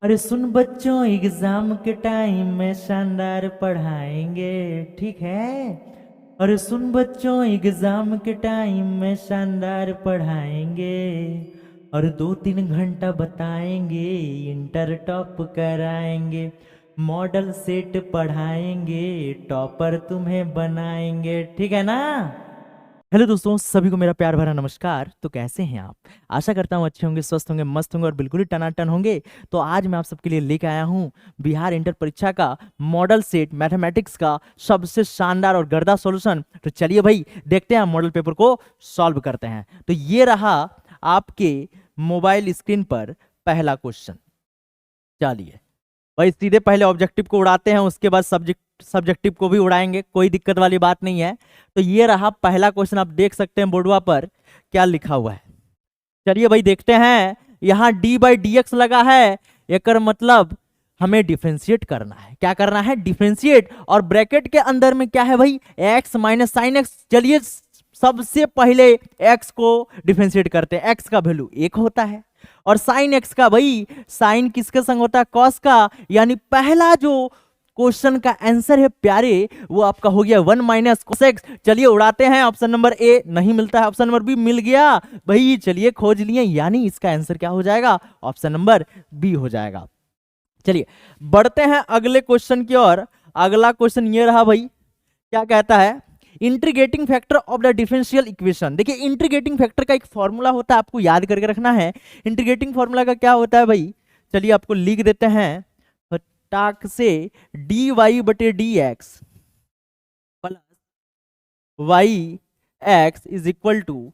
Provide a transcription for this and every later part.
अरे सुन बच्चों, एग्जाम के टाइम में शानदार पढ़ाएंगे, ठीक है। अरे सुन बच्चों, एग्जाम के टाइम में शानदार पढ़ाएंगे और 2-3 घंटा बताएंगे, इंटर टॉप कराएंगे, मॉडल सेट पढ़ाएंगे, टॉपर तुम्हें बनाएंगे, ठीक है ना। हेलो दोस्तों, सभी को मेरा प्यार भरा नमस्कार। तो कैसे हैं आप? आशा करता हूँ अच्छे होंगे, स्वस्थ होंगे, मस्त होंगे और बिल्कुल ही टनाटन होंगे। तो आज मैं आप सबके लिए लेके आया हूँ बिहार इंटर परीक्षा का मॉडल सेट मैथमेटिक्स का सबसे शानदार और गर्दा सॉल्यूशन। तो चलिए भाई देखते हैं, मॉडल पेपर को सॉल्व करते हैं। तो ये रहा आपके मोबाइल स्क्रीन पर पहला क्वेश्चन। चलिए भाई सीधे पहले ऑब्जेक्टिव को उड़ाते हैं, उसके बाद सब्जेक्टिव को भी उड़ाएंगे, कोई दिक्कत वाली बात नहीं है। तो ये रहा पहला क्वेश्चन, आप देख सकते हैं बोर्डवा पर क्या लिखा हुआ है। चलिए भाई देखते हैं, यहाँ d/dx लगा है, एकर मतलब हमें डिफरेंशिएट करना है। क्या करना है? डिफरेंशिएट। और ब्रैकेट के अंदर में क्या है भाई? x minus sine x. चलिए सबसे पहले x को डिफरेंशिएट करते हैं। x का वैल्यू 1 होता है और साइन एक्स का भाई, साइन किसके संग होता है? कॉस का। यानी पहला जो क्वेश्चन का आंसर है प्यारे, वो आपका हो गया 1 माइनस कोस एक्स। चलिए उड़ाते हैं, ऑप्शन नंबर ए नहीं मिलता है, ऑप्शन नंबर बी मिल गया भाई। चलिए खोज लिए, यानी इसका आंसर क्या हो जाएगा? ऑप्शन नंबर बी हो जाएगा। चलिए बढ़ते हैं अगले क्वेश्चन की ओर। अगला क्वेश्चन ये रहा भाई, क्या कहता है? Integrating factor of the differential equation. देखिए इंटीग्रेटिंग फैक्टर का एक फॉर्मूला होता है, आपको याद करके रखना है। इंटीग्रेटिंग फॉर्मूला का क्या होता है भाई? चलिए आपको लिख देते हैं फटाक से, dy/dx plus y x is equal to,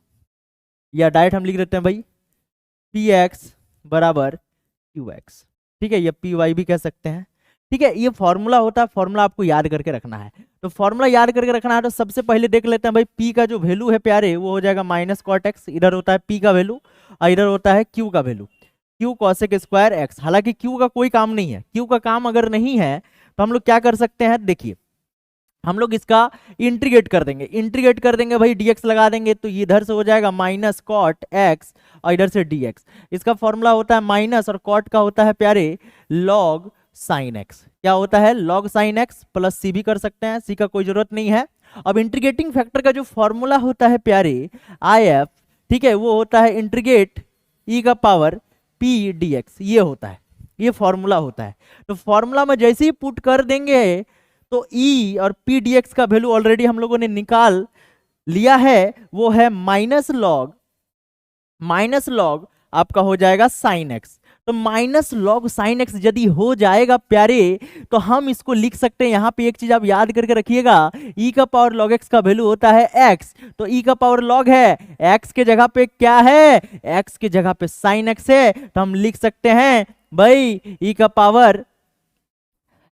या डायरेक्ट हम लिख देते हैं भाई px बराबर qx। ठीक है, ये py भी कह सकते हैं। ठीक है, ये फॉर्मूला होता है, फॉर्मूला आपको याद करके रखना है। तो फॉर्मूला याद करके रखना है, तो सबसे पहले देख लेते हैं भाई, p का जो वैल्यू है प्यारे, वो हो जाएगा माइनस कॉट एक्स। इधर होता है p का वैल्यू और इधर होता है q का value, q cosec square x. हालांकि q का कोई काम नहीं है, q का काम अगर नहीं है तो हम लोग क्या कर सकते हैं? देखिए हम लोग इसका इंटीग्रेट कर देंगे, इंटीग्रेट कर देंगे भाई, dx लगा देंगे तो इधर से हो जाएगा माइनस कॉट एक्स और इधर से dx। इसका फॉर्मूला होता है माइनस, और कॉट का होता है प्यारे लॉग साइन एक्स। क्या होता है? लॉग साइन एक्स प्लस सी भी कर सकते हैं, सी का कोई जरूरत नहीं है। अब इंटीग्रेटिंग फैक्टर का जो फॉर्मूला होता है प्यारे IF, ठीक है, वो होता है इंटीग्रेट e का पावर p dx। ये होता है, ये फॉर्मूला होता है। तो फॉर्मूला में जैसे ही पुट कर देंगे तो e और p dx का वैल्यू ऑलरेडी हम लोगों ने निकाल लिया है, वो है माइनस लॉग आपका हो जाएगा साइन एक्स। तो माइनस लॉग साइन एक्स यदि हो जाएगा प्यारे, तो हम इसको लिख सकते हैं। यहाँ पे एक चीज आप याद करके रखिएगा, e का पावर लॉग एक्स का वैल्यू होता है x, तो e का पावर लॉग है, x के जगह पे क्या है? x के जगह पे साइन एक्स है, तो हम लिख सकते हैं भाई e का पावर,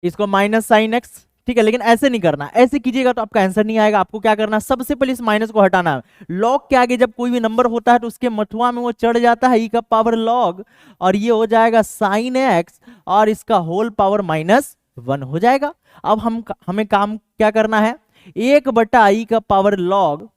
इसको माइनस साइन एक्स। ठीक है, लेकिन ऐसे नहीं करना, ऐसे कीजिएगा तो आपका आंसर नहीं आएगा। आपको क्या करना है? सबसे पहले इस माइनस को हटाना है। लॉग के आगे जब कोई भी नंबर होता है तो उसके मथुआ में वो चढ़ जाता है, ई का पावर लॉग, और ये हो जाएगा साइन एक्स, और इसका होल पावर -1 हो जाएगा। अब हमें काम क्या करना है? 1/ई का पावर लॉग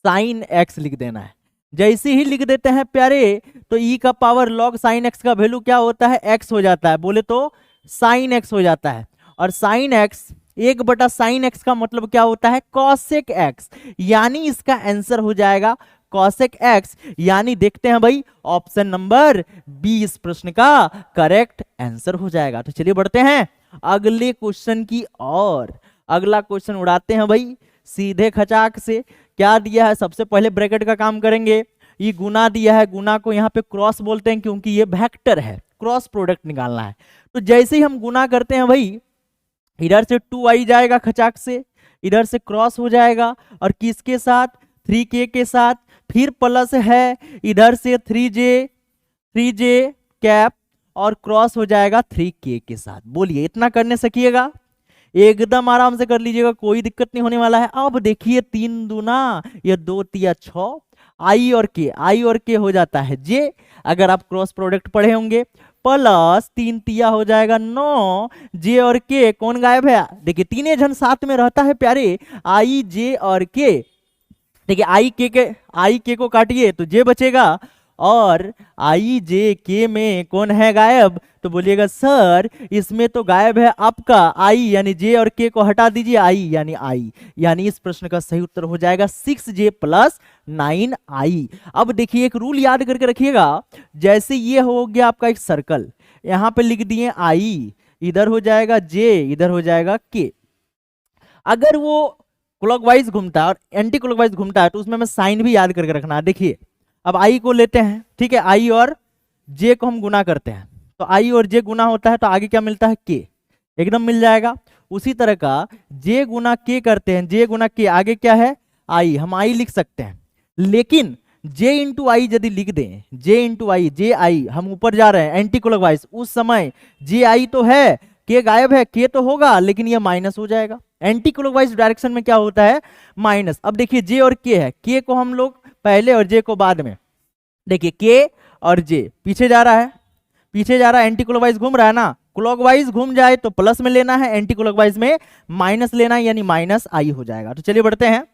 साइन एक्स लिख देना है। जैसे ही लिख देते हैं प्यारे, तो ई का पावर लॉग साइन एक्स का वैल्यू क्या होता है? एक्स हो जाता है, बोले तो साइन एक्स हो जाता है। और साइन एक्स 1/साइन एक्स का मतलब क्या होता है? Cosec x. यानी इसका आंसर हो जाएगा कॉसेक एक्स। यानी देखते हैं भाई, ऑप्शन नंबर बी इस प्रश्न का करेक्ट आंसर हो जाएगा। तो चलिए बढ़ते हैं अगले क्वेश्चन की ओर। अगला क्वेश्चन उड़ाते हैं भाई सीधे खचाक से। क्या दिया है? सबसे पहले ब्रैकेट का काम करेंगे। ये गुना दिया है, गुना को यहाँ पे क्रॉस बोलते हैं क्योंकि ये वेक्टर है, क्रॉस प्रोडक्ट निकालना है। तो जैसे ही हम गुना करते हैं भाई, इधर से 2 आई जाएगा खचाक से, इधर से क्रॉस हो जाएगा, और किसके साथ? 3k के साथ। फिर प्लस है इधर से 3j कैप, और क्रॉस हो जाएगा 3k के साथ। बोलिए इतना करने सकिएगा? एकदम आराम से कर लीजिएगा, कोई दिक्कत नहीं होने वाला है। अब देखिए 3 दूना, ये 2 तिया 6, आई और के हो जाता है j, अगर आप क्रॉस प्रोडक्ट पढ़े होंगे, प्लस 3 तिया हो जाएगा 9, जे और के कौन गायब है? देखिए तीनों जन साथ में रहता है प्यारे, आई जे और के। देखिए आई के को काटिए तो जे बचेगा, और आई जे के में कौन है गायब? तो बोलिएगा सर इसमें तो गायब है आपका आई, यानी जे और के को हटा दीजिए, आई, यानी इस प्रश्न का सही उत्तर हो जाएगा 6j प्लस 9i। अब देखिए एक रूल याद करके रखिएगा, जैसे ये हो गया आपका एक सर्कल, यहां पे लिख दिए आई, इधर हो जाएगा जे, इधर हो जाएगा के। अगर वो क्लॉकवाइज घूमता है और एंटी क्लॉकवाइज घूमता है तो उसमें हमें साइन भी याद करके रखना है। देखिए अब आई को लेते हैं, ठीक है, आई और जे को हम गुना करते हैं, तो आई और जे गुना होता है तो आगे क्या मिलता है, के, एकदम मिल जाएगा। उसी तरह का जे गुना के करते हैं, जे गुना के आगे क्या है, आई, हम आई लिख सकते हैं। लेकिन जे इंटू आई यदि लिख दें, जे इंटू आई, जे आई, हम ऊपर जा रहे हैं एंटी क्लॉकवाइज, उस समय जे आई तो है, के गायब है, के तो होगा लेकिन ये माइनस हो जाएगा। एंटी क्लॉकवाइज डायरेक्शन में क्या होता है, माइनस। अब देखिए जे और के है, के को हम लोग पहले और जे को बाद में, देखिए के और जे पीछे जा रहा है, पीछे जा रहा है, एंटी क्लॉकवाइज घूम रहा है ना, क्लॉकवाइज घूम जाए तो प्लस में लेना है, एंटी क्लॉकवाइज में माइनस लेना है, यानी माइनस आई हो जाएगा। तो चलिए बढ़ते हैं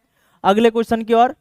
अगले क्वेश्चन की ओर।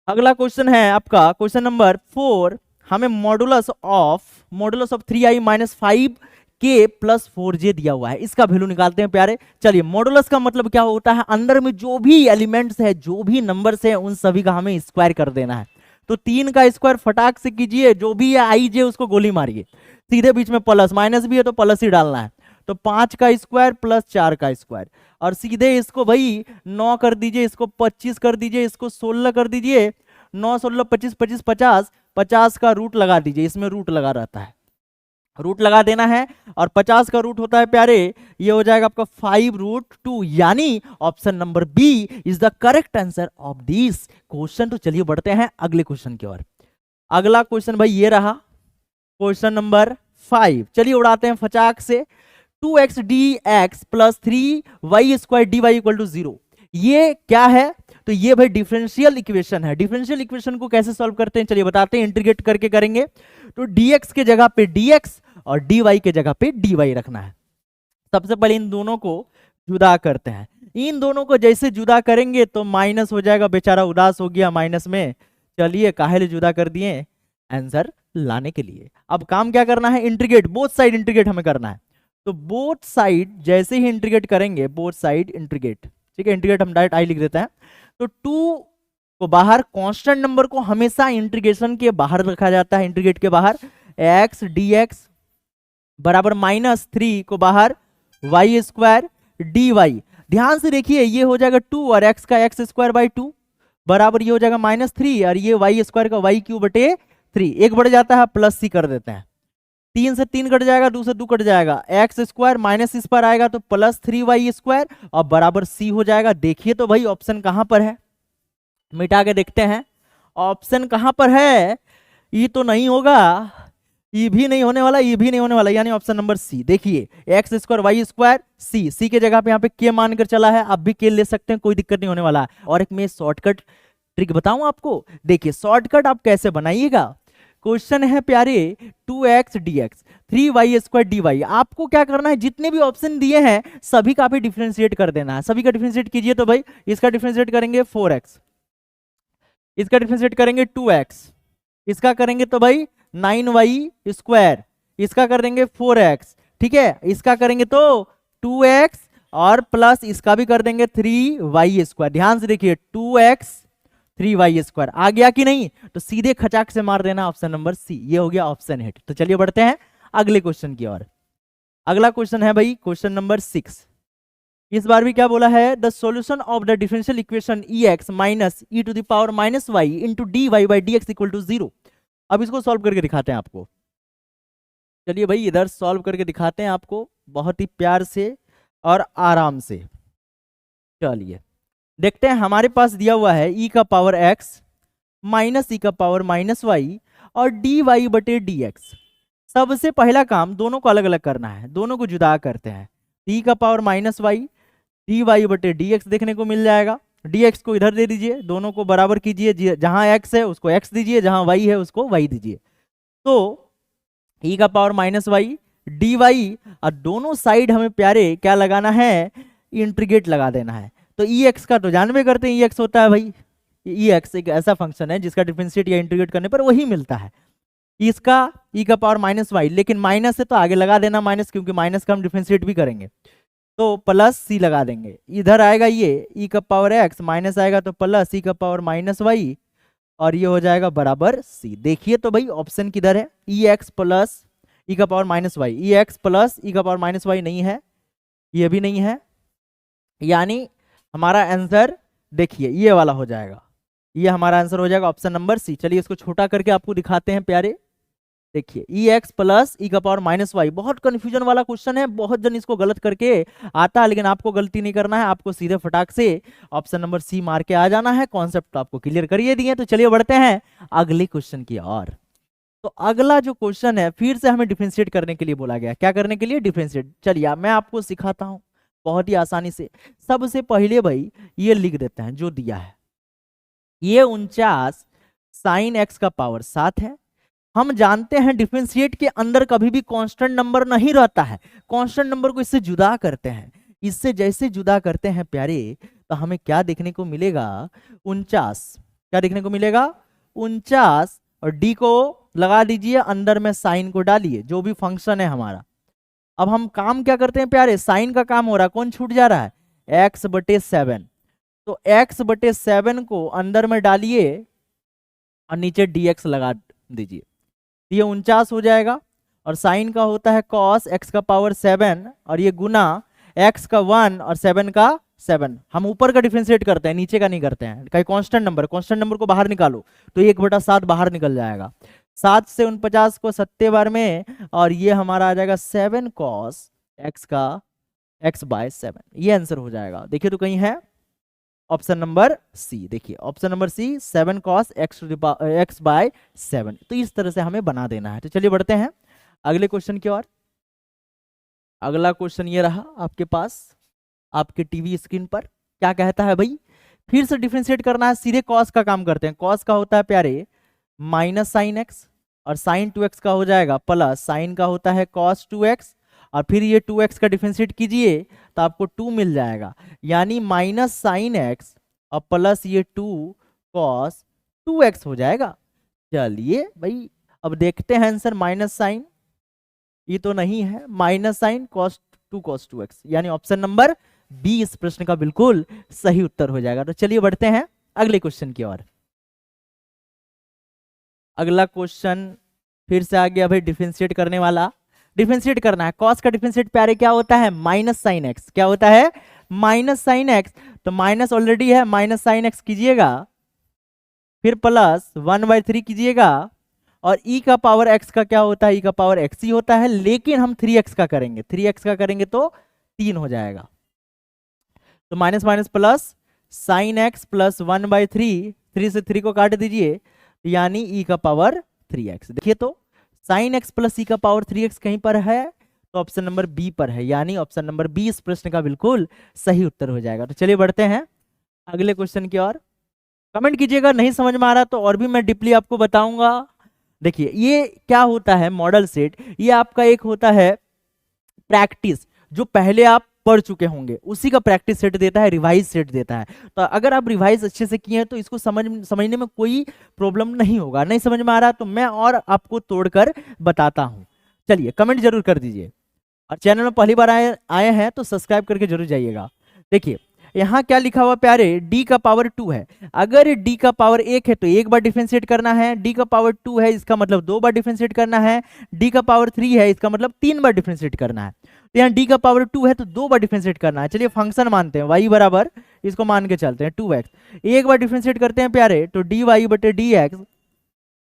अगला क्वेश्चन है आपका क्वेश्चन नंबर 4। हमें modulus of 3i minus 5k plus 4j दिया हुआ है, इसका वैल्यू निकालते हैं प्यारे। चलिए मॉडुलस का मतलब क्या होता है, अंदर में जो भी एलिमेंट्स है, जो भी नंबर्स है, उन सभी का हमें स्क्वायर कर देना है। तो 3 का स्क्वायर फटाक से कीजिए, जो भी है आई जे उसको गोली मारिए, सीधे बीच में प्लस, माइनस भी है तो प्लस ही डालना है। तो 5 का स्क्वायर प्लस 4 का स्क्वायर, और सीधे इसको भाई 9 कर दीजिए, इसको 25 कर दीजिए, इसको 16 कर दीजिए, 9 16 25 25 50, 50 का रूट लगा दीजिए, इसमें रूट लगा रहता है, रूट लगा देना है। और 50 का रूट होता है प्यारे, ये हो जाएगा आपका 5√2, यानी option number B is the correct answer of this question. तो चलिए बढ़ते हैं अगले क्वेश्चन की ओर। अगला क्वेश्चन भाई ये रहा क्वेश्चन नंबर 5। चलिए उड़ाते हैं फटाक से। 2x dx plus 3y square dy equal to 0, ये क्या है, तो ये भाई डिफरेंशियल इक्वेशन है। डिफरेंशियल इक्वेशन को कैसे सॉल्व करते हैं चलिए बताते हैं, इंटीग्रेट करके करेंगे। तो dx के जगह पे dx और dy के जगह पे dy रखना है। सबसे पहले इन दोनों को जुदा करते हैं, इन दोनों को जैसे जुदा करेंगे तो माइनस हो जाएगा, बेचारा उदास हो गया माइनस में। चलिए काहे जुदा कर दिए, आंसर लाने के लिए। अब काम क्या करना है, इंटीग्रेट, बोथ साइड इंटीग्रेट हमें करना है। तो बोथ साइड जैसे ही इंटीग्रेट करेंगे, बोथ साइड इंटीग्रेट, ठीक है, इंटीग्रेट हम डायरेक्ट आई लिख देते हैं। तो 2 को बाहर, कांस्टेंट नंबर को हमेशा इंटीग्रेशन के बाहर रखा जाता है, इंटीग्रेट के बाहर। x dx बराबर -3 को बाहर, y स्क्वायर dy। ध्यान से देखिए ये हो जाएगा 2 और x का x स्क्वायर बाई 2 बराबर ये हो जाएगा -3, और ये y स्क्वायर का y क्यूब बटे 3, एक बढ़ जाता है प्लस c कर देते हैं। 3 से 3 कट जाएगा, 2 से 2 कट जाएगा, एक्स स्क्वायर माइनस इस पर आएगा तो प्लस 3y स्क्वायर और बराबर c हो जाएगा। देखिए तो भाई ऑप्शन कहां पर है, मिटा के देखते हैं ऑप्शन कहां पर है। ये तो नहीं होगा, ये भी नहीं होने वाला, ये भी नहीं होने वाला, यानी ऑप्शन नंबर सी। देखिए x square y square C के जगह पे यहाँ पे के मानकर चला है, आप भी के ले सकते हैं, कोई दिक्कत नहीं होने वाला। और एक मैं शॉर्टकट ट्रिक बताऊं आपको, देखिए शॉर्टकट आप कैसे बनाइएगा। क्वेश्चन है प्यारे 2x dx 3y square dy, आपको क्या करना है, जितने भी ऑप्शन दिए हैं सभी का भी डिफरेंशिएट कर देना है। सभी का डिफरेंशिएट कीजिए तो भाई इसका डिफरेंशिएट करेंगे 4x, इसका डिफरेंशिएट करेंगे 2x, इसका करेंगे तो भाई 9y स्क्वायर, इसका कर देंगे 4x, ठीक है, इसका करेंगे तो 2x और प्लस इसका भी कर देंगे 3y स्क्वायर। ध्यान से देखिए 2x 3y स्क्वायर आ गया कि नहीं, तो सीधे खचाक से मार देना ऑप्शन नंबर सी, ये हो गया ऑप्शन हिट। तो चलिए बढ़ते हैं अगले क्वेश्चन की ओर। अगला क्वेश्चन है भाई क्वेश्चन नंबर 6। इस बार भी क्या बोला है, the solution of the differential equation ex minus e to the power minus y into dy by dx equal to 0। अब इसको सॉल्व करके दिखाते हैं आपको। चलिए भाई इधर सॉल्व करके दिखाते हैं आपको बहुत ही प्यार से और आराम से। चलिए देखते हैं, हमारे पास दिया हुआ है e का पावर x माइनस e का पावर माइनस y और dy बटे dx। सबसे पहला काम दोनों को अलग अलग करना है, दोनों को जुदा करते हैं। e का पावर माइनस y dy बटे dx देखने को मिल जाएगा। dx को इधर दे दीजिए, दोनों को बराबर कीजिए, जहां x है उसको x दीजिए, जहां y है उसको y दीजिए। तो e का पावर माइनस y dy, और दोनों साइड हमें प्यारे क्या लगाना है, इंटीग्रेट लगा देना है। तो ex का तो जानबे करते हैं ex होता है भाई, ex एक ऐसा फंक्शन है जिसका डिफरेंशिएट या इंटीग्रेट करने पर वही मिलता है। इसका ई का पावर माइनस वाई, लेकिन माइनस है तो आगे लगा देना माइनस, क्योंकि माइनस का हम डिफरेंशिएट भी करेंगे, तो प्लस सी लगा देंगे। इधर आएगा ये ई का पावर एक्स, माइनस आएगा तो प्लस ई का पावर माइनस वाई, और ये हो जाएगा बराबर सी। देखिए तो भाई ऑप्शन किधर है, ई एक्स प्लस ई का पावर माइनस वाई, ई एक्स प्लस ई का पावर माइनस वाई नहीं है, ये भी नहीं है, यानी हमारा आंसर देखिए ये वाला हो जाएगा, ये हमारा आंसर हो जाएगा ऑप्शन नंबर सी। चलिए इसको छोटा करके आपको दिखाते हैं प्यारे। देखिए ई एक्स प्लस ई का पावर माइनस वाई, बहुत कंफ्यूजन वाला क्वेश्चन है, बहुत जन इसको गलत करके आता है, लेकिन आपको गलती नहीं करना है, आपको सीधे फटाक से ऑप्शन नंबर सी मार के आ जाना है। कॉन्सेप्ट तो आपको क्लियर करिए दिए। तो चलिए बढ़ते हैं अगले क्वेश्चन की ओर। तो अगला जो क्वेश्चन है फिर से हमें डिफरेंशिएट करने के लिए बोला गया, क्या करने के लिए, डिफरेंशिएट। चलिए मैं आपको सिखाता हूं बहुत ही आसानी से। सबसे पहले भाई ये लिख देते हैं जो दिया है, ये 49 साइन एक्स का पावर 7 है। हम जानते हैं डिफरेंशिएट के अंदर कभी भी कांस्टेंट नंबर नहीं रहता है, कांस्टेंट नंबर को इससे जुदा करते हैं। इससे जैसे जुदा करते हैं प्यारे, तो हमें क्या देखने को मिलेगा, 49, क्या देखने को मिलेगा 49, और डी को लगा दीजिए, अंदर में साइन को डालिए, जो भी फंक्शन है हमारा। अब हम काम क्या करते हैं प्यारे, साइन का काम हो रहा है, कौन छूट जा रहा है, x/7। तो x/7 को अंदर में डालिए और नीचे dx लगा दीजिए, ये 49 हो जाएगा। और साइन का होता है cos x का पावर 7, और ये गुना x का 1 और 7 का 7। हम ऊपर का डिफरेंशिएट करते हैं, नीचे का नहीं करते हैं। कहीं कांस्टेंट नंबर को बाहर निकालो तो 1/7 बाहर निकल जाएगा। 7 से 49 को 7 बार में, और ये हमारा आ जाएगा 7 cos x का x/7, ये आंसर हो जाएगा। देखिए तो कहीं है ऑप्शन नंबर सी, देखिए ऑप्शन नंबर सी 7 cos x/7। तो इस तरह से हमें बना देना है। तो चलिए बढ़ते हैं अगले क्वेश्चन की ओर। अगला क्वेश्चन ये रहा आपके पास आपके टीवी स्क्रीन पर। क्या कहता है भाई, फिर से डिफरेंशिएट करना है, सीधे कॉस का काम करते हैं। कॉस का होता है प्यारे माइनस साइन एक्स, और साइन 2x का हो जाएगा प्लस साइन का होता है cos 2x, और फिर ये 2x का डिफरेंशिएट कीजिए तो आपको 2 मिल जाएगा, यानी माइनस साइन एक्स और प्लस ये 2 cos 2x हो जाएगा। चलिए भाई अब देखते हैं आंसर, माइनस साइन ये तो नहीं है, माइनस साइन cos 2x, यानी ऑप्शन नंबर बी इस प्रश्न का बिल्कुल सही उत्तर हो जाएगा। तो चलिए बढ़ते हैं अगले क्वेश्चन की ओर। अगला क्वेश्चन फिर से आ गया भाई डिफरेंशिएट करने वाला। डिफरेंशिएट करना है, कॉस का डिफरेंशिएट प्यारे क्या होता है, माइनस साइन एक्स। क्या होता है, माइनस साइन एक्स। तो माइनस ऑलरेडी है, माइनस साइन एक्स कीजिएगा, फिर प्लस 1/3 कीजिएगा, और e का पावर x का क्या होता है, e का पावर x ही होता है, लेकिन हम 3x का करेंगे, 3x का करेंगे तो 3 हो जाएगा। तो minus minus plus sine x plus 1/3, 3 से 3 को काट दीजिए, यानी e का पावर 3x। देखिए तो साइन एक्स प्लस ई का पावर 3x कहीं पर है, तो ऑप्शन नंबर बी पर है, यानी ऑप्शन नंबर बी इस प्रश्न का बिल्कुल सही उत्तर हो जाएगा। तो चलिए बढ़ते हैं अगले क्वेश्चन की ओर। कमेंट कीजिएगा नहीं समझ में आ रहा तो और भी मैं डीपली आपको बताऊंगा। देखिए ये क्या होता है मॉडल सेट, ये आपका एक होता है प्रैक्टिस, जो पहले आप पढ़ चुके होंगे उसी का प्रैक्टिस सेट देता है, रिवाइज सेट देता है। तो अगर आप रिवाइज अच्छे से किए हैं तो इसको समझने में कोई प्रॉब्लम नहीं होगा। नहीं समझ में आ रहा तो मैं और आपको तोड़कर बताता हूं। चलिए कमेंट जरूर कर दीजिए, और चैनल में पहली बार आए हैं तो सब्सक्राइब करके जरूर जाइएगा। देखिए यहाँ क्या लिखा हुआ प्यारे, d का पावर 2 है। अगर d का पावर 1 है तो एक बार डिफरेंशिएट करना है, d का पावर 2 है इसका मतलब 2 बार डिफरेंशिएट करना है, d का पावर 3 है इसका मतलब 3 बार डिफरेंशिएट करना है। तो यहाँ d का पावर 2 है तो 2 बार डिफरेंशिएट करना है। चलिए फंक्शन मानते हैं y बराबर, इसको मान के चलते हैं 2x। एक बार डिफरेंशिएट करते हैं प्यारे तो dy/dx,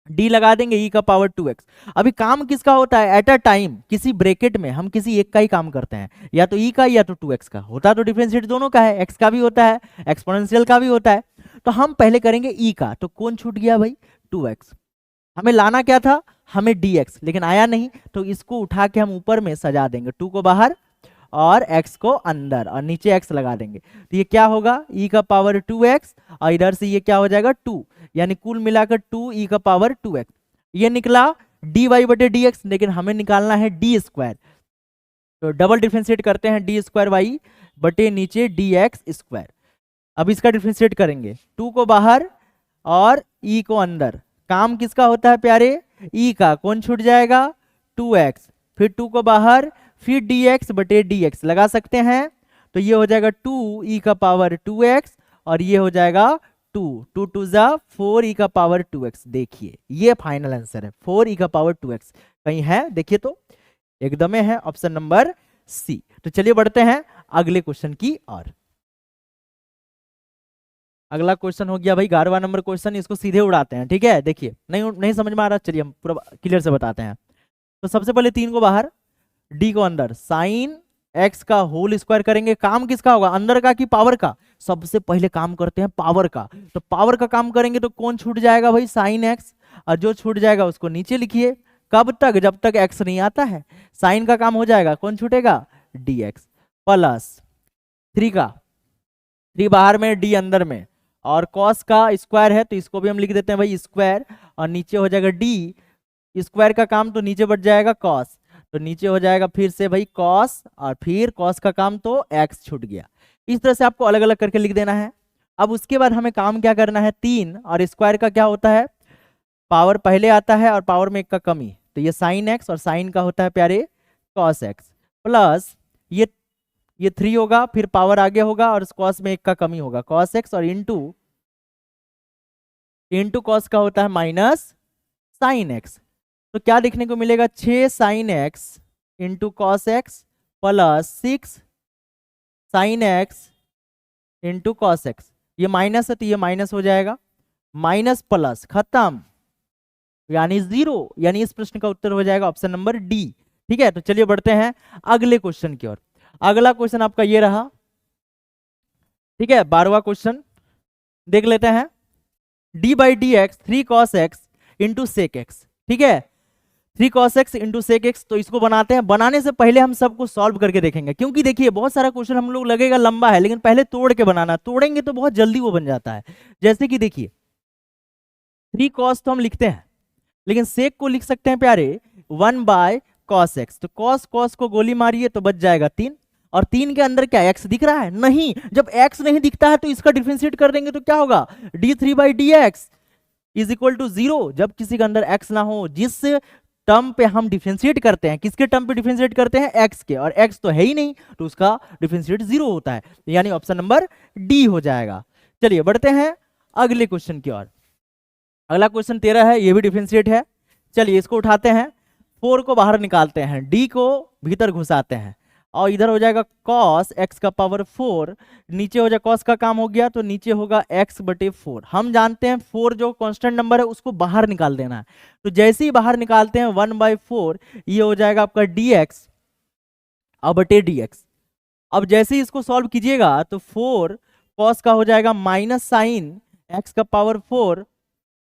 d लगा देंगे e का पावर 2x। अभी काम किसका होता है, एट अ टाइम किसी ब्रैकेट में हम किसी एक का ही काम करते हैं, या तो e का या तो 2x का होता, तो डिफरेंशिएट दोनों का है, x का भी होता है एक्सपोनेंशियल का भी होता है। तो हम पहले करेंगे e का, तो कौन छूट गया भाई 2x। हमें लाना क्या था, हमें dx, लेकिन आया नहीं, तो इसको उठा के हम ऊपर में सजा देंगे, 2 को बाहर और x को अंदर, और नीचे x लगा देंगे। तो ये क्या होगा, e का पावर 2x, और इधर से ये क्या हो जाएगा 2, यानी कुल मिलाकर 2 e का पावर 2x। ये निकला dy/dx, लेकिन हमें निकालना है d²। तो डबल डिफरेंशिएट करते हैं, d² y नीचे dx²। अब इसका डिफरेंशिएट करेंगे, 2 को बाहर और e को अंदर। काम किसका होता है प्यारे, ई का कौन छूट जाएगा 2x, फिर 2 को बाहर, फिर dx बटे dx लगा सकते हैं, तो ये हो जाएगा 2 e का पावर 2x और ये हो जाएगा 2 2 2 जा 4 e का पावर 2x। देखिए ये फाइनल आंसर है 4 e का पावर 2x। कहीं है देखिए तो, एकदम है ऑप्शन नंबर सी। तो चलिए बढ़ते हैं अगले क्वेश्चन की ओर। अगला क्वेश्चन हो गया भाई 11वां नंबर क्वेश्चन, इसको सीधे उड़ाते हैं, ठीक है। देखिए नहीं समझ में आ रहा, चलिए हम पूरा क्लियर से बताते हैं। तो सबसे पहले 3 को बाहर, डी को अंदर, साइन एक्स का होल स्क्वायर करेंगे। काम किसका होगा, अंदर का कि पावर का? सबसे पहले काम करते हैं पावर का, तो पावर का काम करेंगे तो कौन छूट जाएगा भाई साइन एक्स, और जो छूट जाएगा उसको नीचे लिखिए। कब तक, जब तक एक्स नहीं आता है। साइन का काम हो जाएगा, कौन छूटेगा डी एक्स, प्लस 3 का 3 बाहर में डी अंदर में, और कॉस का स्क्वायर है तो इसको भी हम लिख देते हैं भाई स्क्वायर, और नीचे हो जाएगा डी स्क्वायर का काम तो नीचे बढ़ जाएगा कॉस, तो नीचे हो जाएगा फिर से भाई कॉस, और फिर कॉस का काम तो एक्स छूट गया। इस तरह से आपको अलग अलग करके लिख देना है। अब उसके बाद हमें काम क्या करना है, 3 और स्क्वायर का क्या होता है, पावर पहले आता है और पावर में 1 का कमी, तो ये साइन एक्स और साइन का होता है प्यारे कॉस एक्स, प्लस ये 3 होगा, फिर पावर आगे होगा और कॉस में 1 का कमी होगा कॉस एक्स, और इंटू कॉस का होता है माइनस साइन एक्स। तो क्या देखने को मिलेगा 6 sine x into cos x plus 6 sine x into cos x. ये माइनस है तो ये माइनस हो जाएगा, माइनस प्लस खत्म, यानी 0, यानी इस प्रश्न का उत्तर हो जाएगा ऑप्शन नंबर डी। ठीक है, तो चलिए बढ़ते हैं अगले क्वेश्चन की ओर। अगला क्वेश्चन आपका ये रहा, ठीक है, 12वां क्वेश्चन देख लेते हैं। D by d x 3 cos x into sec x, ठीक है, 3 cos x into sec x. तो इसको बनाते हैं, बनाने से पहले हम सबको सॉल्व करके देखेंगे, क्योंकि देखिए बहुत सारा क्वेश्चन हम लोग लगेगा लंबा है, लेकिन पहले तोड़ के बनाना, तोड़ेंगे तो बहुत जल्दी वो बन जाता है। जैसे कि देखिए 3 cos तो हम लिखते हैं, लेकिन सेक को लिख सकते हैं प्यारे 1 बाय कॉस एक्स। तो कॉस कॉस को गोली मारिए तो बच जाएगा 3, और 3 के अंदर क्या x दिख रहा है, नहीं, जब x नहीं दिखता है तो इसका डिफरेंशिएट कर देंगे तो क्या होगा, d3 by d x is equal to 0। जब किसी के अंदर x ना हो, जिस टर्म पे हम डिफरेंशिएट करते हैं, किसके टर्म पे डिफरेंशिएट करते हैं, x के, और x तो है ही नहीं तो उसका डिफरेंशिएट 0 होता है, यानी ऑप्शन नंबर डी हो जाएगा। चलिए बढ़ते हैं अगले क्वेश्चन की ओर। अगला क्वेश्चन 13 है, ये भी डिफरेंशिएट है। चलिए इसको उठाते हैं, 4 को बाहर निकालते हैं, d को भीतर घुसाते हैं, और इधर हो जाएगा cos x का पावर 4, नीचे हो जाए cos का काम हो गया तो नीचे होगा x बटे 4। हम जानते हैं 4 जो कांस्टेंट नंबर है उसको बाहर निकाल देना है, तो जैसे ही बाहर निकालते हैं 1/4, ये हो जाएगा आपका dx अब बटे dx। अब जैसे ही इसको सॉल्व कीजिएगा तो 4 cos का हो जाएगा माइनस साइन x का पावर 4,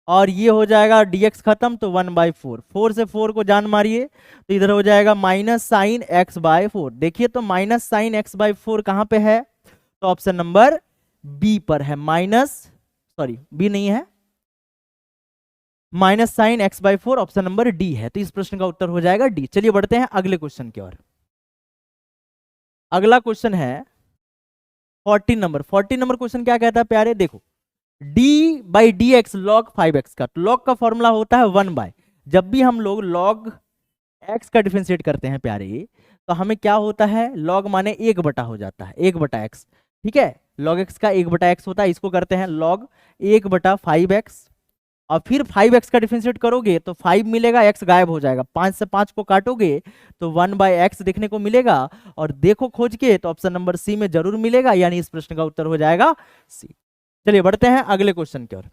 और ये हो जाएगा dx खत्म तो 1/4, 4 से 4 को जान मारिए तो इधर हो जाएगा माइनस साइन x/4। देखिए तो माइनस साइन x/4 कहाँ पे है, तो ऑप्शन नंबर बी पर है, बी नहीं है, minus sine x/4 option number D है, तो इस प्रश्न का उत्तर हो जाएगा डी। चलिए बढ़ते हैं अगले क्वेश्चन की ओर। अगला क्वेश्चन है 14 नंबर। 14 नंबर क्वेश्चन क्या कहता है प्यारे, देखो d by d x log 5x का, तो लॉग का फॉर्मूला होता है 1 बाय, जब भी हम लोग लॉग x का डिफरेंशिएट करते हैं प्यारे तो हमें क्या होता है, लॉग माने 1 बटा हो जाता है, 1 बटा x, ठीक है, लॉग x का 1 बटा x होता है, इसको करते हैं लॉग 1 बटा 5x, और फिर 5x का डिफरेंशिएट करोगे तो 5 मिलेगा, x गायब हो जाएगा, 5 से 5 को काटोगे तो 1 बाय x देखने को मिलेगा, और देखो खोज के तो ऑप्शन नंबर सी में जरूर मिलेगा, यानी इस प्रश्न का उत्तर हो जाएगा सी। चलिए बढ़ते हैं अगले क्वेश्चन की ओर।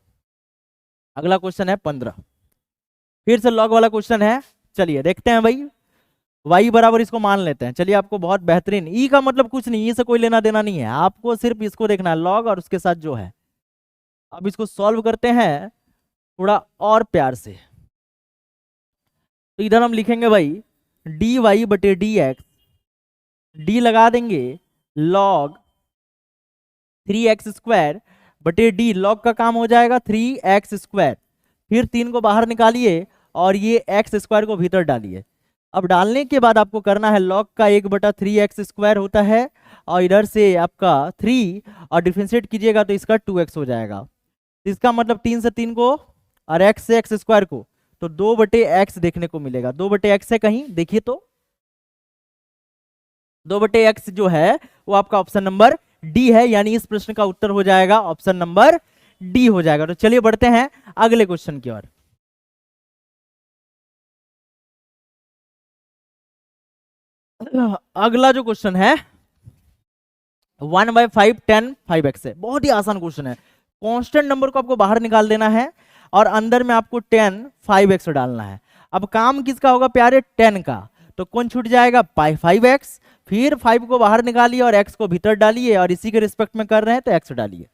अगला क्वेश्चन है 15, फिर से लॉग वाला क्वेश्चन है। चलिए देखते हैं भाई, y बराबर इसको मान लेते हैं। चलिए आपको बहुत बेहतरीन, ई का मतलब कुछ नहीं, ई से कोई लेना देना नहीं है, आपको सिर्फ इसको देखना है लॉग और उसके साथ जो है। अब इसको सॉल्व करते हैं थोड़ा और प्यार से, तो इधर हम लिखेंगे भाई डी वाई बटे डी एक्स, डी लगा देंगे लॉग 3x स्क्वायर बटे डी, लॉग का काम हो जाएगा 3x स्क्वायर, फिर 3 को बाहर निकालिए और ये x स्क्वायर को भीतर डालिए। अब डालने के बाद आपको करना है लॉग का 1 बटा 3x स्क्वायर होता है, और इधर से आपका 3 और डिफरेंशिएट कीजिएगा तो इसका 2x हो जाएगा, इसका मतलब 3 से 3 को और x से x स्क्वायर को, तो 2/x देखने को मिलेगा। 2/x है कहीं, देखिए तो 2/x जो है वो आपका ऑप्शन नंबर डी है, यानी इस प्रश्न का उत्तर हो जाएगा ऑप्शन नंबर डी हो जाएगा। तो चलिए बढ़ते हैं अगले क्वेश्चन की ओर। अगला जो क्वेश्चन है 1/5 10 5x है, बहुत ही आसान क्वेश्चन है। कांस्टेंट नंबर को आपको बाहर निकाल देना है और अंदर में आपको 10 5x डालना है। अब काम किसका होगा प्यारे, 10 का, तो कौन छूट जाएगा 5x, फिर 5 को बाहर निकालिए और x को भीतर डालिए और इसी के रिस्पेक्ट में कर रहे हैं तो x डालिए,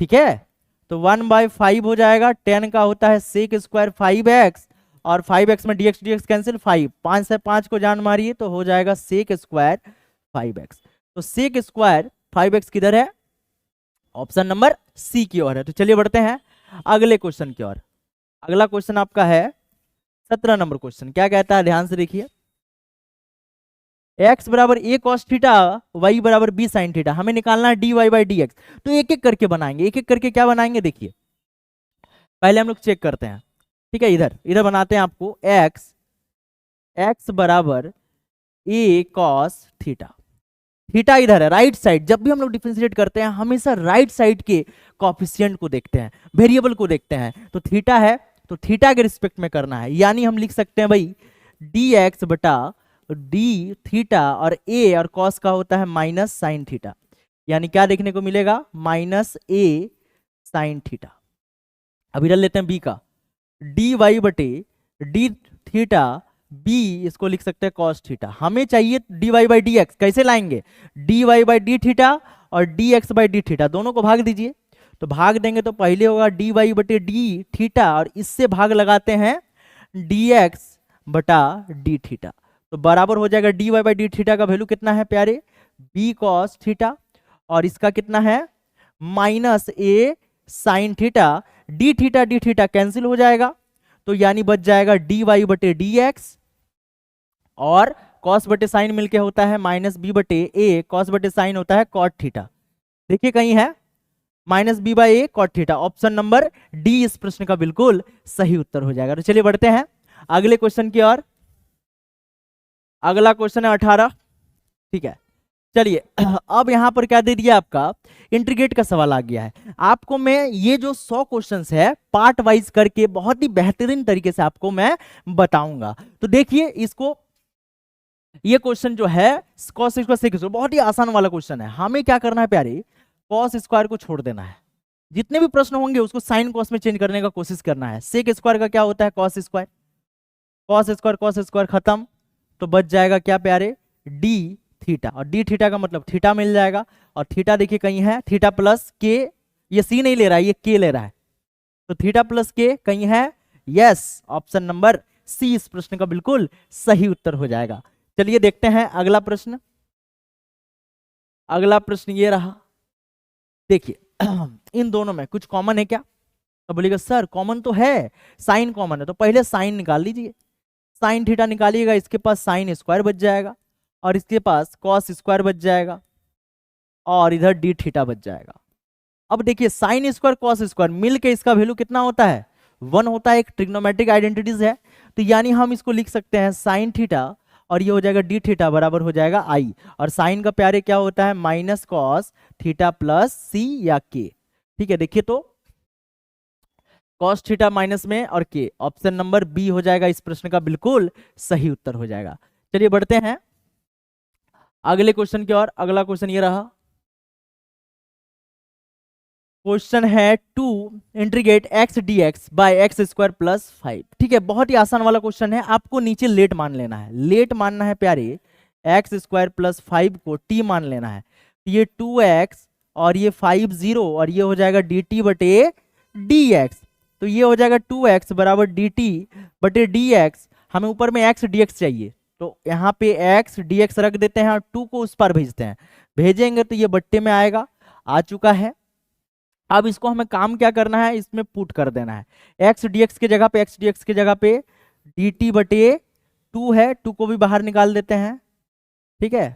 ठीक है। तो 1/5 हो जाएगा, 10 का होता है सेक स्क्वायर 5x और 5x में dx dx कैंसिल, 5 से 5 को जान मारिए तो हो जाएगा सेक स्क्वायर 5x। तो सेक स्क्वायर 5x किधर है, ऑप्शन नंबर सी की ओर है। तो चलिए बढ़ते हैं अगले क्वेश्चन की ओर। अगला क्वेश्चन आपका है 17 नंबर क्वेश्चन। क्या कहता है, ध्यान से देखिए। x बराबर a cos थीटा, y बराबर b sin थीटा, हमें निकालना है dy/dx। तो एक एक करके बनाएंगे, एक एक करके क्या बनाएंगे देखिए। पहले हम लोग चेक करते हैं, ठीक है। इधर इधर बनाते हैं आपको x बराबर a cos थीटा, थीटा इधर है राइट साइड। जब भी हम लोग डिफरेंशिएट करते हैं हमेशा राइट साइड के कोएफिशिएंट को देखते हैं, वेरिएबल को देखते हैं। तो थीटा है तो थीटा के रिस्पेक्ट में करना है, यानी हम लिख सकते हैं भाई dx बटा डी थीटा, और a और cos का होता है माइनस साइन थीटा, यानी क्या देखने को मिलेगा माइनस a साइन थीटा। अब इधर लेते हैं b का, dy बटे डी थीटा, b इसको लिख सकते हैं cos थीटा। हमें चाहिए dy/dx, कैसे लाएंगे, dy/d थीटा और dx/d थीटा दोनों को भाग दीजिए। तो भाग देंगे तो पहले होगा dy बटे डी थीटा और इससे भाग लगाते हैं dx बटा डी थीटा, तो बराबर हो जाएगा dy/d थीटा का वैल्यू कितना है प्यारे, b cos थीटा, और इसका कितना है minus a sine theta. D theta cancel हो जाएगा, तो यानी बच जाएगा dy बटे dx और cos बटे साइन मिलके होता है माइनस b बटे a, cos बटे साइन होता है cot थीटा। देखिए कहीं है minus b/a cot theta. Option number D इस प्रश्न का बिल्कुल सही उत्तर हो जाएगा। तो चलिए बढ़ते हैं अगले क्वेश्चन की ओर। अगला क्वेश्चन है 18, ठीक है। चलिए अब यहां पर क्या दे दिया, आपका इंटीग्रेट का सवाल आ गया है। आपको मैं ये जो 100 क्वेश्चंस है पार्ट वाइज करके बहुत ही बेहतरीन तरीके से आपको मैं बताऊंगा। तो देखिए इसको, ये क्वेश्चन जो है cos स्क्वायर सेक स्क्वायर बहुत ही आसान वाला क्वेश्चन है। हमें क्या करना है प्यारे, cos स्क्वायर को छोड़ देना है, जितने भी प्रश्न होंगे उसको साइन cos में चेंज करने का कोशिश करना है। सेक स्क्वायर का क्या होता है cos स्क्वायर, cos स्क्वायर खत्म, तो बच जाएगा क्या प्यारे डी थीटा, और डी थीटा का मतलब थीटा मिल जाएगा। और थीटा देखिए कहीं है थीटा प्लस के, ये सी नहीं ले रहा है ये के ले रहा है, तो थीटा प्लस के कहीं है, यस ऑप्शन नंबर सी इस प्रश्न का बिल्कुल सही उत्तर हो जाएगा। चलिए देखते हैं अगला प्रश्न। अगला प्रश्न ये रहा, देखिए इन दोनों में कुछ कॉमन है क्या, तो बोलिएगा सर कॉमन तो है, साइन कॉमन है, तो पहले साइन निकाल लीजिए। साइन थीटा निकालिएगा, इसके पास साइन स्क्वायर बच जाएगा और इसके पास कॉस स्क्वायर बच जाएगा और इधर डी थीटा बच जाएगा। अब देखिए साइन स्क्वायर कॉस स्क्वायर मिलके इसका वैल्यू कितना होता है 1 होता है, एक ट्रिग्नोमेट्रिक आइडेंटिटीज है। तो यानी हम इसको लिख सकते हैं साइन थीटा और ये हो जाएगा डी थीटा बराबर हो जाएगा आई, और साइन का प्यारे क्या होता है माइनस कॉस थीटा प्लस सी या के, ठीक है। देखिए तो कॉस थीटा माइनस में और के, ऑप्शन नंबर बी हो जाएगा इस प्रश्न का बिल्कुल सही उत्तर हो जाएगा। चलिए बढ़ते हैं अगले क्वेश्चन की ओर। अगला क्वेश्चन ये रहा, क्वेश्चन है 2 integrate x dx by x square plus 5, ठीक है। बहुत ही आसान वाला क्वेश्चन है, आपको नीचे लेट मान लेना है, लेट मानना है प्यारे एक्स स्क्वायर प्लस 5 को t मान लेना है। ये 2x और ये 5 0 और ये हो जाएगा dt बटे dx, तो ये हो जाएगा 2x बराबर dt बटे dx। हमें ऊपर में x dx चाहिए, तो यहाँ पे x dx रख देते हैं और 2 को उस पर भेजते हैं, भेजेंगे तो ये बट्टे में आएगा, आ चुका है। अब इसको हमें काम क्या करना है, इसमें पुट कर देना है, x dx के जगह पे x dx के जगह पे dt बटे 2 है, 2 को भी बाहर निकाल देते हैं, ठीक है।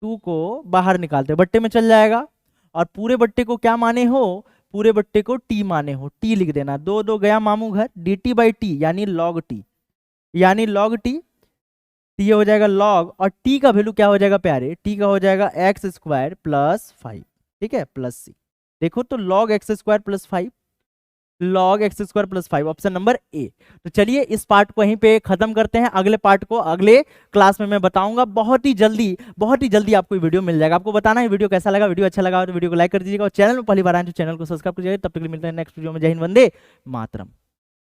2 को बाहर निकालते हैं, बट्टे में चल जाएगा, और पूरे बट्टे को क्या माने हो पूरे बट्टे को टी माने हो, टी लिख देना। दो दो गया मामू घर, डी टी बाई टी यानी लॉग टी, यानी लॉग टी, ये हो जाएगा लॉग, और टी का वैल्यू क्या हो जाएगा प्यारे, टी का हो जाएगा एक्स स्क्वायर प्लस 5, ठीक है, प्लस सी। देखो तो log x square plus 5, log x square plus 5, option number A. तो चलिए इस पार्ट को यहीं पे खत्म करते हैं, अगले पार्ट को अगले क्लास में मैं बताऊंगा। बहुत ही जल्दी आपको वीडियो मिल जाएगा। आपको बताना है वीडियो कैसा लगा, वीडियो अच्छा लगा तो वीडियो को लाइक कर दीजिएगा, और चैनल में पहली बार आए तो चैनल को सब्सक्राइब कर दीजिएगा। तब तक के लिए मिलते हैं नेक्स्ट वीडियो में। जय हिंद, वंदे मातरम।